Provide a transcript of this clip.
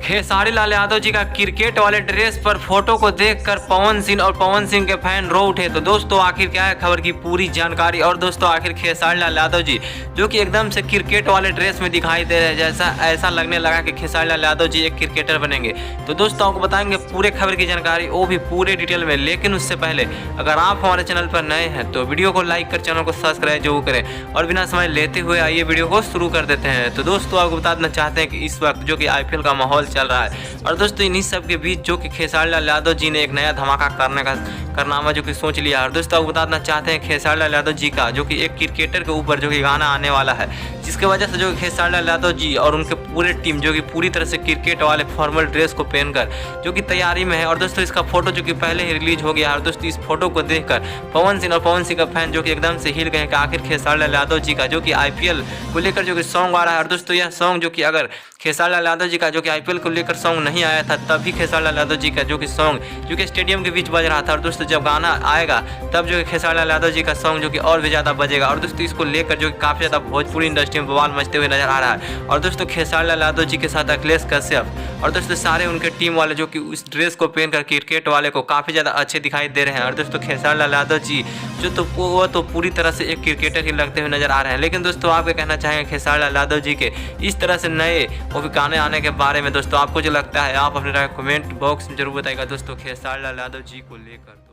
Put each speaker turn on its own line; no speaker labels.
खेसारी लाल यादव जी का क्रिकेट वाले ड्रेस पर फोटो को देखकर पवन सिंह और पवन सिंह के फैन रो उठे। तो दोस्तों आखिर क्या है खबर की पूरी जानकारी। और दोस्तों आखिर खेसारी लाल यादव जी जो कि एकदम से क्रिकेट वाले ड्रेस में दिखाई दे रहे हैं, जैसा ऐसा लगने लगा कि खेसारी लाल यादव जी एक क्रिकेटर बनेंगे। तो दोस्तों आपको बताएंगे पूरे खबर की जानकारी, वो भी पूरे डिटेल में। लेकिन उससे पहले अगर आप हमारे चैनल पर नए हैं तो वीडियो को लाइक कर चैनल को सब्सक्राइब जरूर करें। और बिना समय लेते हुए आइए वीडियो को शुरू कर देते हैं। तो दोस्तों आपको बता देना चाहते हैं कि इस वक्त जो कि IPL का माहौल चल रहा है, और दोस्तों इन्हीं सब के बीच जो कि खेसारी लाल यादव जी ने एक नया धमाका करने का कारनामा जो कि सोच लिया। और दोस्तों आपको बताना चाहते हैं खेसारी लाल यादव जी का जो कि एक क्रिकेटर के ऊपर जो कि गाना आने वाला है, जिसके वजह से जो खेसारी लाल यादव जी और उनके पूरे टीम जो कि पूरी तरह से क्रिकेट वाले फॉर्मल ड्रेस को पहनकर जो कि तैयारी में है। और दोस्तों इसका फोटो जो कि पहले ही रिलीज हो गया है। और दोस्तों इस फोटो को देखकर पवन सिंह और पवन सिंह का फैन जो कि एकदम से हिल गए कि आखिर खेसारी लाल यादव जी का जो कि IPL को लेकर जो कि सॉन्ग आ रहा है। और दोस्तों यह सॉन्ग जो कि अगर खेसारी लाल यादव जी का जो कि IPL को लेकर सॉन्ग नहीं आया था, तभी खेसारी लाल यादव जी का जो कि सॉन्ग जो कि स्टेडियम के बीच बज रहा था। और दोस्तों जब गाना आएगा तब जो कि खेसारी लाल यादव जी का सॉन्ग जो कि और भी ज़्यादा बजेगा। और दोस्तों इसको लेकर जो कि काफ़ी ज़्यादा भोजपुरी इंडस्ट्री में बवाल मचते हुए नजर आ रहा है। और दोस्तों खेसारी लाल यादव जी के साथ अखिलेश कश्यप और दोस्तों सारे उनके टीम वाले जो कि उस ड्रेस को पहनकर क्रिकेट वाले को काफ़ी ज़्यादा अच्छे दिखाई दे रहे हैं। और दोस्तों खेसारी लाल यादव जी वो तो पूरी तरह से एक क्रिकेटर ही लगते हुए नजर आ रहे हैं। लेकिन दोस्तों आप क्या कहना चाहेंगे खेसारी लाल यादव जी के इस तरह से नए वो भी गाने आने के बारे में? दोस्तों आपको जो लगता है आप अपने राय कमेंट बॉक्स में जरूर बताइएगा दोस्तों खेसारी लाल यादव जी को लेकर।